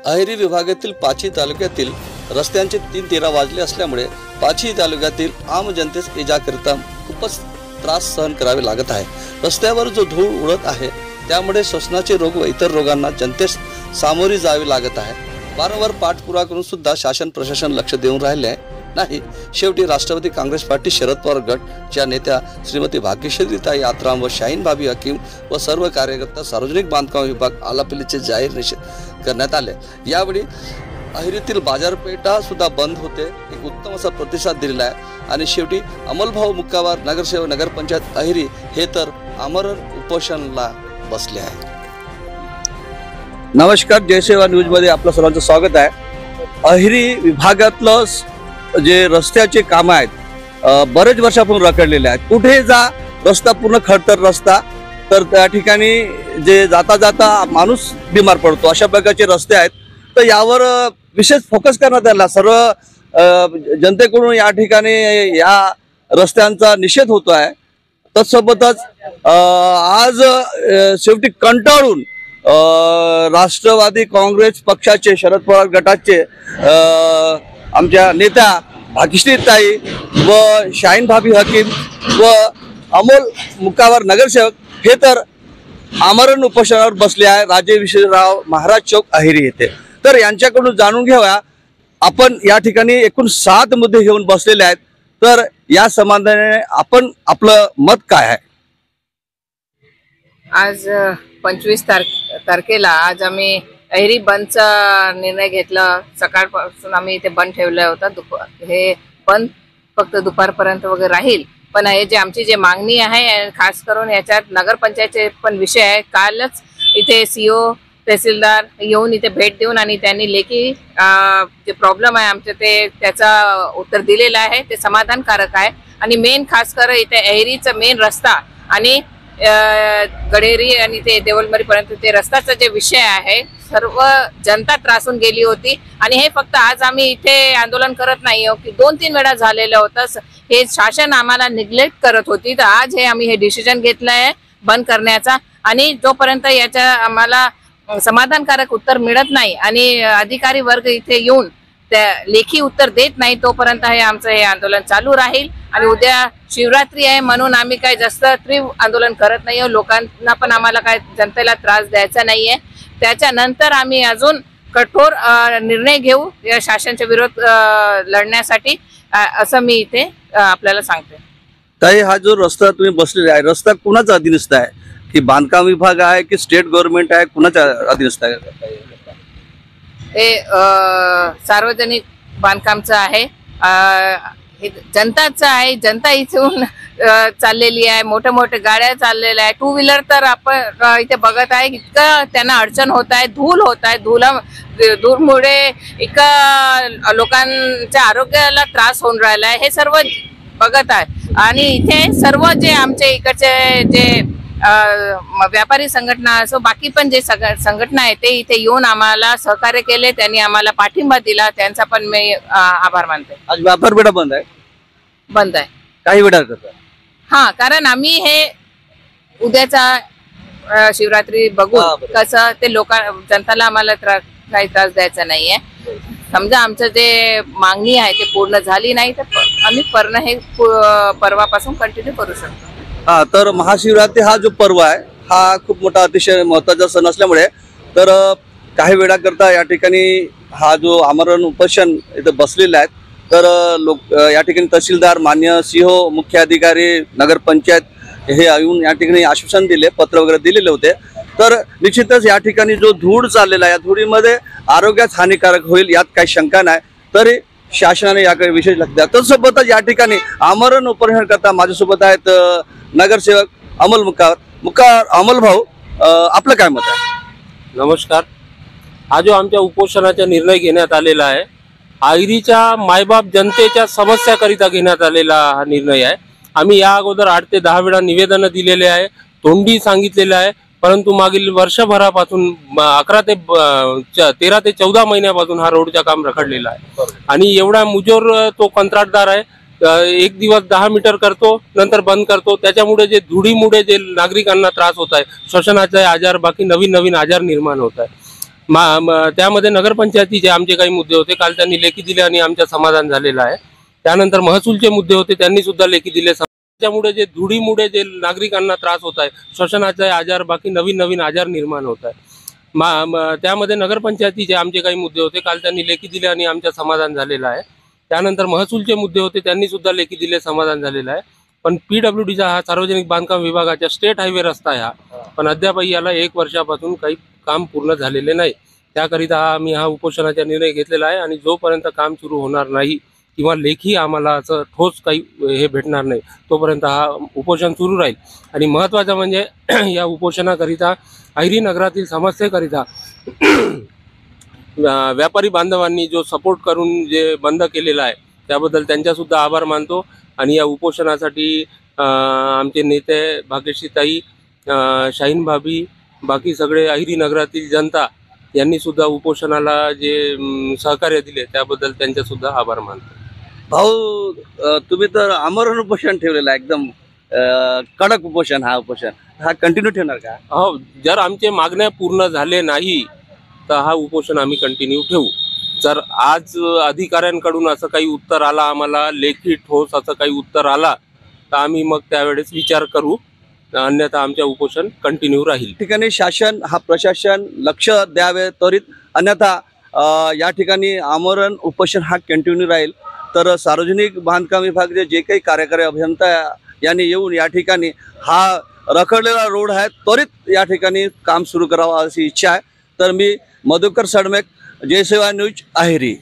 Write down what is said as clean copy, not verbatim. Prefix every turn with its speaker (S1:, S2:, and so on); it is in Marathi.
S1: अहेरी विभागातील पाची तालुक्यातील रस्त्यांचे 3:13 वाजले असल्यामुळे पाची तालुक्यातील आम जनतेस इजाकरिता खूपच त्रास सहन करावे लागत आहे। रस्त्यावर जो धूळ उडत आहे त्यामुळे श्वसनाचे रोग व इतर रोगांना जनतेस सामोरी जावे लागत आहे। वारंवार पाठपुरावा करून सुद्धा शासन प्रशासन लक्ष देऊन राहिले नाही। शेवटी राष्ट्रवादी काँग्रेस पार्टी शरद पवार गटच्या नेत्या श्रीमती भाग्यश्रीताई आत्राम व शाहीन भाभी हकीम व सर्व कार्यकर्ता सार्वजनिक बांधकाम विभाग आलापल्लीचे जाहीर निषेध करण्यात आले। यावेळी अहेरीतील बाजारपेठा सुद्धा बंद होते। एक उत्तम असा प्रतिसाद दिलेला आहे आणि शेवटी अमलभाऊ मुक्कावार नगरसेवक नगरपंचायत अहेरी हे तर आमरण उपोषणाला बसले आहे। नमस्कार, जय सेवा न्यूज मध्ये आपलं सर्वांचं स्वागत आहे। अहेरी विभागातलं जे रस्त्याचे काम आहेत बरेच वर्षापासून रखडलेले आहेत। कुठे जा रस्ता पूर्ण खडतर रस्ता, तर त्या ठिकाणी जे जाता जाता माणूस बिमार पडतो अशा प्रकारचे रस्ते आहेत। तर यावर विशेष फोकस करण्यात आला। सर्व जनतेकडून या ठिकाणी या रस्त्यांचा निषेध होतो आहे। तत्सोबतच आज शेवटी कंटाळून राष्ट्रवादी काँग्रेस पक्षाचे शरद पवार गटाचे आमच्या नेत्या भाग्यश्रीताई व शाहीन भाभी हकीम व अमोल मुक्कावार नगरसेवक हे तर आमरण उपोषणावर बसले आहे राजे विश्वराव महाराज चौक अहेरी येथे। तर यांच्याकडून जाणून घेऊया आपण या ठिकाणी एकूण 7 मुद्दे घेऊन बसलेले आहेत। तर या संबंधाने आपण आपलं मत काय आहे?
S2: आज 25 तारखेला आज आम्ही अहेरी बंदचा निर्णय घेतला। सकाळपासून आम्ही इथे बंद ठेवला होता। हे बंद फक्त दुपारपर्यंत वगैरे राहील, पण हे जे आमची जे मागणी आहे खास करून याच्यात नगरपंचायतचे पण विषय आहे। कालच इथे सीओ तहसीलदार येऊन इथे भेट देऊन आणि त्यांनी लेखी जे प्रॉब्लेम आहे आमचे ते त्याचा उत्तर दिलेला आहे, ते समाधानकारक आहे। आणि मेन खास कर इथे अहेरीचा मेन रस्ता आणि गडेरी आणि ते देवलमरी पर्यंत ते रस्त्याचा जे विषय आहे सर्व जनता त्रासून गेली होती। आणि हे फक्त आज आम्ही इथे आंदोलन करत नाही की 2-3 वेळा झालेलं होतं। हे शासन आम्हाला निग्लेक्ट करत होती, तर आज हे आम्ही हे डिसिजन घेतलं आहे बंद करण्याचा। आणि जोपर्यंत याच्या आम्हाला समाधानकारक उत्तर मिळत नाही आणि अधिकारी वर्ग इथे येऊन त्या लेखी उत्तर देत नाही तोपर्यंत हे आमचं हे आंदोलन चालू राहील। आणि उद्या शिवरात्री आहे म्हणून आम्ही काय जास्त तीव्र आंदोलन करत नाही। लोकांना पण आम्हाला काय जनतेला त्रास द्यायचा नाहीये। त्याच्यानंतर आम्ही अजून कठोर निर्णय घेऊ या शासनाच्या विरोध लढण्यासाठी, असं मी इथे आपल्याला सांगते।
S1: ताई, हा जो रस्ता तुम्ही बसलेला आहे रस्ता कुणाचा अधीनस्थ आहे? की बांधकाम विभाग आहे की स्टेट गव्हर्नमेंट आहे? कुणाच्या अधीनस्थ आहे?
S2: हे सार्वजनिक बांधकामचं आहे, हे जनताचं आहे। जनता इथून चाललेली आहे, मोठ्या मोठ्या गाड्या चाललेल्या आहे। 2 व्हीलर तर आपण इथे बघत आहे इतकं त्यांना अडचण होत आहे, धूल होत आहे। धूळमुळे इतकं लोकांच्या आरोग्याला त्रास होऊन राहिला आहे, हे सर्व बघत आहे। आणि इथे सर्व जे आमचे इकडचे जे व्यापारी संघटना असो बाकी पण जे संघटना आहे ते इथे येऊन आम्हाला सहकार्य केले, त्यांनी आम्हाला पाठिंबा दिला, त्यांचा पण मी आभार मानते।
S1: आज व्यापारपेठा बंद आहे?
S2: बंद आहे
S1: काही वेळा करता?
S2: हा, कारण आम्ही हे उद्याचा शिवरात्री बघू कसं ते जनताला आम्हाला काही त्रास द्यायचा नाहीये। समजा आमचं जे मागणी आहे ते पूर्ण झाली नाही तर आम्ही हे परवापासून कंटिन्यू करू शकतो।
S1: हा, तर महाशिवरात्री हा जो पर्व आहे हा खूप मोठा अतिशय महत्त्वाचा सण असल्यामुळे तर काही वेळा करता या ठिकाणी हा जो आमरण उपोषण इथे बसलेले आहेत। तर लोक या ठिकाणी तहसीलदार, मान्य सीओ, मुख्य अधिकारी, नगरपंचायत हे येऊन या ठिकाणी आश्वासन दिले, पत्र वगैरे दिलेले होते। तर निश्चितच या ठिकाणी जो धूळ चाललेला आहे या धुळीमध्ये आरोग्यास हानिकारक होईल यात काही शंका नाही, तरी शासनाने याकडे विशेष लक्ष द्या। तसोबतच या ठिकाणी आमरण उपोषण करता माझ्यासोबत आहेत नगरसेवक अमोल मुक्कावार। अमोल भाऊ, आपलं काय मत आहे?
S3: नमस्कार। हा जो आमच्या उपोषणाचा निर्णय घेण्यात आलेला आहे अहेरीच्या मायबाप जनतेच्या समस्याकरिता घेण्यात आलेला हा निर्णय आहे। आम्ही या अगोदर 8 ते 10 वेळा निवेदन दिलेले आहे, तोंडी सांगितलेलं आहे, परंतु मागील वर्षभरापासून 13 ते 14 महिन्यापासून हा रोडचं काम रखडलेलं आहे। आणि एवढा मुजोर तो कंत्राटदार आहे, एक दिवस 10 मीटर करतो नंतर बंद करतो। त्याच्यामुळे जे धुळीमुळे जे नागरिकांना त्रास होत आहे, श्वसनाचे आजार बाकी नवीन आजार निर्माण होत आहे। त्यामध्ये नगरपंचायतीचे आमचे काही मुद्दे होते, काल त्यांनी लेखी दिले आणि आमचं समाधान झालेलं आहे. त्यानंतर महसूलचे मुद्दे होते, त्यांनी सुद्धा लेखी दिले. त्यामुळे जे धुळीमुळे जे नागरिकांना त्रास होत आहे, श्वसनाचे आजार, बाकी नवीन नवीन आजार निर्माण होत आहे. त्यामध्ये नगरपंचायतीचे आमचे काही मुद्दे होते, काल त्यांनी लेखी दिले आणि आमचं समाधान झालेलं आहे. त्यानंतर महसूलचे मुद्दे होते, त्यांनी सुद्धा लेखी दिले, समाधान झालेलं आहे. पण PWDचा हा सार्वजनिक बांधकाम विभागाच्या स्टेट हायवे रस्ता आहे हा, पण अद्यापही याला 1 वर्षापासून काही काम पूर्ण झालेले नाही. त्याकरिता आम्ही हा उपोषणाचा निर्णय घेतलेला आहे आणि जोपर्यंत काम सुरू होणार नाही किंवा लेखी आम्हाला असं ठोस काही हे भेटणार नाही, तोपर्यंत हा उपोषण सुरू राहील. आणि महत्त्वाचं म्हणजे या उपोषणाकरिता अहिरी नगरातील समस्येकरिता व्यापारी बांधवांनी जो सपोर्ट करून जे बंद केलेला आहे त्याबद्दल त्यांचासुद्धा आभार मानतो. आणि या उपोषणासाठी आमचे नेते भाग्यश्रीताई, शाहीन भाभी, बाकी सगळे अहिरी नगरातील जनता यांनी सुद्धा उपोषणाला जे सहकार्य दिले त्याबद्दल त्यांचासुद्धा आभार मानतो.
S1: भाऊ, तुम्ही तर आमरण उपोषण ठेवलेलं आहे, एकदम कडक उपोषण. हा कंटिन्यू ठेवणार का?
S3: हो, जर आमचे मागण्या पूर्ण झाले नाही तर हा उपोषण आम्ही कंटिन्यू ठेवू. जर आज अधिकाऱ्यांकडून असं काही उत्तर आला, आम्हाला लेखी ठोस असं काही उत्तर आला तर आम्ही मग त्यावेळेस विचार करू, अन्यथा आमचे उपोषण कंटिन्यू राहील.
S1: ठिकाणी शासन, हा प्रशासन लक्ष द्यावे त्वरित, अन्यथा या ठिकाणी आमरण उपोषण हा कंटिन्यू राहील. तर सार्वजनिक बांधकाम विभागाचे जे काही कार्यकारी अभियंता यांनी येऊन या ठिकाणी हा रखडलेला रोड आहे त्वरित या ठिकाणी काम सुरू करावं अशी इच्छा आहे. तर मी मधुकर सडमेक, जय सेवा न्यूज, अहिरी.